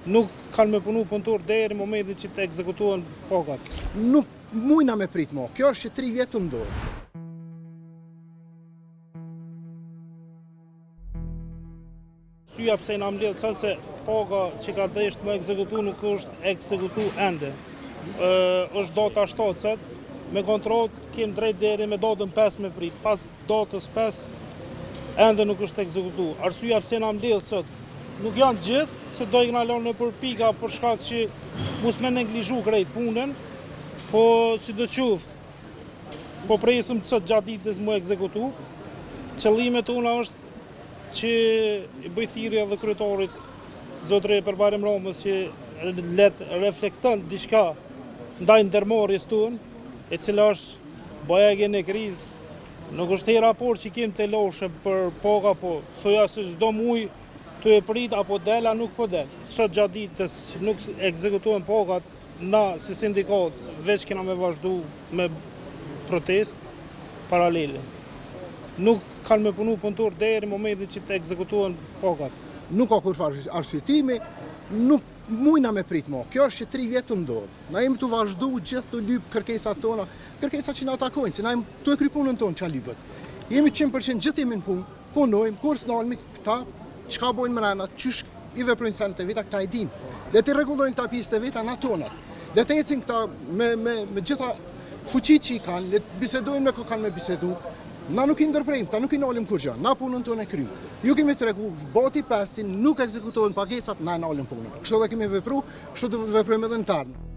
nuk kanë me punu punëtor deri në momentin që të ekzekutohen pagat. Nuk mujna me prit mo, kjo është që 3 vjetë të ndodhë. Syja pse na mbledh sot se paga që ka deshtë me ekzekutu nuk është ekzekutu ende. Është data 7 sot, me kontroll kem drejt deri me datën 5 me prit. Pas datës 5 ende nuk është ekzekutu. Arsyeja pse na mbledh sot nuk janë gjithë, se do i na lënë për pika për shkak që mos me neglizhu krejt punën, po sidoqoftë po presim sot gjatë ditës mu ekzekutu. Qëllimet tona është që i bëj thirrje edhe kryetarit Zotëri Përbarem Ramës që let reflekton diçka ndaj ndërmarrjes tonë, e cila është bajegje në krizë. Nuk është hera raport që kem të loshe për paga, po thoja se çdo muaj të e prit apo del a nuk po del. Sot gjatë ditës nuk ekzekutohen pagat, na si sindikat veç kena me vazhdu me protest paralele. Nuk kanë me punu punëtor deri në momentin që të ekzekutohen pagat. Nuk ka kurrë arsyetimi, nuk mujna me prit mo, kjo është që 3 vjetë të ndodhë. Na jemi të vazhdu gjithë të lypë kërkesat tona, kërkesat që na atakojnë, se na jemi të e kry punën tonë që a lypët. Jemi 100% gjithë jemi në punë, punojmë, kur s'nalmi këta, çka bojnë mrena, qysh i veprojnë sen të veta, këta e din. Le të rregullojnë këta pjesë të veta, na tonat. Le të ecin këta me gjitha fuqit që i kanë, le të bisedojnë me kë kanë me bisedu. Na nuk i ndërprejmë, ta nuk i nalim kur gjë, na punën tonë e krymë. Ju kemi të regu, bati 5 nuk ekzekutohen pagesat, na e nalim punën. Kështu dhe kemi vepru, kështu dhe veprojmë edhe në tarnë.